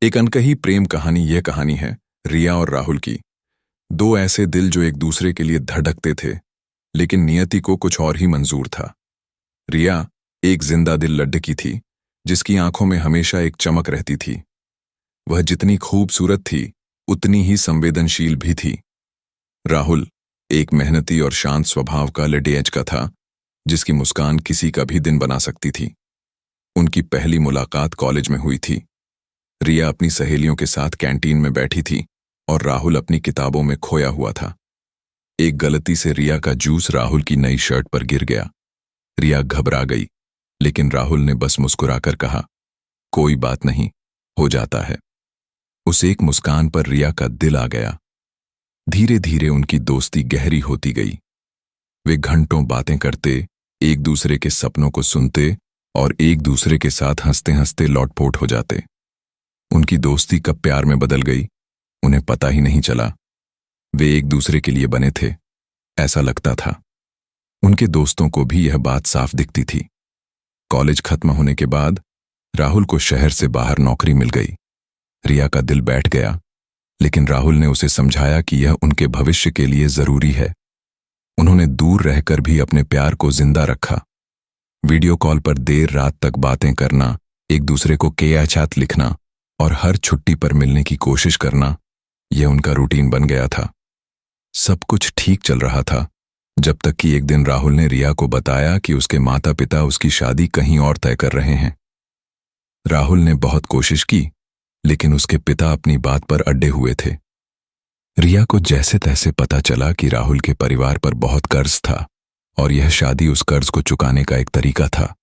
एक अनकही प्रेम कहानी यह कहानी है रिया और राहुल की। दो ऐसे दिल जो एक दूसरे के लिए धड़कते थे, लेकिन नियति को कुछ और ही मंजूर था। रिया एक जिंदा दिल लड़की थी जिसकी आंखों में हमेशा एक चमक रहती थी। वह जितनी खूबसूरत थी उतनी ही संवेदनशील भी थी। राहुल एक मेहनती और शांत स्वभाव का लड़ेज का था जिसकी मुस्कान किसी का भी दिन बना सकती थी। उनकी पहली मुलाकात कॉलेज में हुई थी। रिया अपनी सहेलियों के साथ कैंटीन में बैठी थी और राहुल अपनी किताबों में खोया हुआ था। एक गलती से रिया का जूस राहुल की नई शर्ट पर गिर गया। रिया घबरा गई, लेकिन राहुल ने बस मुस्कुराकर कहा, कोई बात नहीं, हो जाता है। उस एक मुस्कान पर रिया का दिल आ गया। धीरे धीरे उनकी दोस्ती गहरी होती गई। वे घंटों बातें करते, एक दूसरे के सपनों को सुनते और एक दूसरे के साथ हंसते हंसते लौटपोट हो जाते। उनकी दोस्ती कब प्यार में बदल गई, उन्हें पता ही नहीं चला। वे एक दूसरे के लिए बने थे, ऐसा लगता था। उनके दोस्तों को भी यह बात साफ दिखती थी। कॉलेज खत्म होने के बाद राहुल को शहर से बाहर नौकरी मिल गई। रिया का दिल बैठ गया, लेकिन राहुल ने उसे समझाया कि यह उनके भविष्य के लिए जरूरी है। उन्होंने दूर रहकर भी अपने प्यार को जिंदा रखा। वीडियो कॉल पर देर रात तक बातें करना, एक दूसरे को केयाचात लिखना और हर छुट्टी पर मिलने की कोशिश करना, यह उनका रूटीन बन गया था। सब कुछ ठीक चल रहा था, जब तक कि एक दिन राहुल ने रिया को बताया कि उसके माता पिता उसकी शादी कहीं और तय कर रहे हैं। राहुल ने बहुत कोशिश की, लेकिन उसके पिता अपनी बात पर अड़े हुए थे। रिया को जैसे तैसे पता चला कि राहुल के परिवार पर बहुत कर्ज था और यह शादी उस कर्ज को चुकाने का एक तरीका था।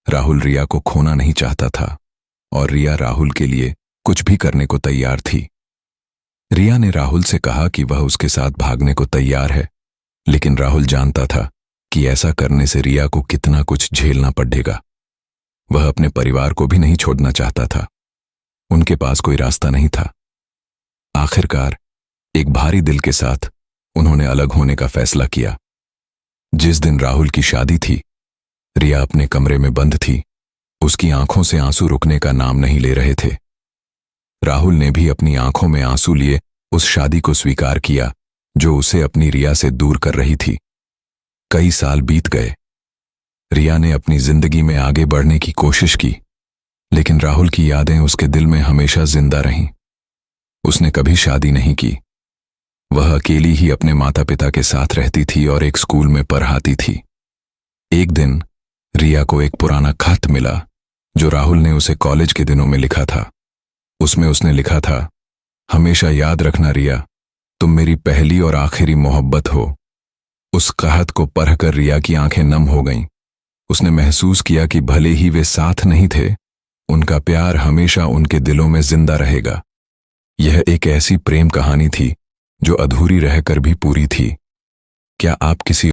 राहुल रिया को खोना नहीं चाहता था और रिया राहुल के लिए कुछ भी करने को तैयार थी। रिया ने राहुल से कहा कि वह उसके साथ भागने को तैयार है, लेकिन राहुल जानता था कि ऐसा करने से रिया को कितना कुछ झेलना पड़ेगा। वह अपने परिवार को भी नहीं छोड़ना चाहता था। उनके पास कोई रास्ता नहीं था। आखिरकार एक भारी दिल के साथ उन्होंने अलग होने का फैसला किया। जिस दिन राहुल की शादी थी, रिया अपने कमरे में बंद थी। उसकी आंखों से आंसू रुकने का नाम नहीं ले रहे थे। राहुल ने भी अपनी आंखों में आंसू लिए उस शादी को स्वीकार किया जो उसे अपनी रिया से दूर कर रही थी। कई साल बीत गए। रिया ने अपनी जिंदगी में आगे बढ़ने की कोशिश की, लेकिन राहुल की यादें उसके दिल में हमेशा जिंदा रहीं। उसने कभी शादी नहीं की। वह अकेली ही अपने माता पिता के साथ रहती थी और एक स्कूल में पढ़ाती थी। एक दिन रिया को एक पुराना खत मिला जो राहुल ने उसे कॉलेज के दिनों में लिखा था। उसमें उसने लिखा था, हमेशा याद रखना रिया, तुम मेरी पहली और आखिरी मोहब्बत हो। उस खत को पढ़कर रिया की आंखें नम हो गईं। उसने महसूस किया कि भले ही वे साथ नहीं थे, उनका प्यार हमेशा उनके दिलों में जिंदा रहेगा। यह एक ऐसी प्रेम कहानी थी जो अधूरी रहकर भी पूरी थी। क्या आप किसी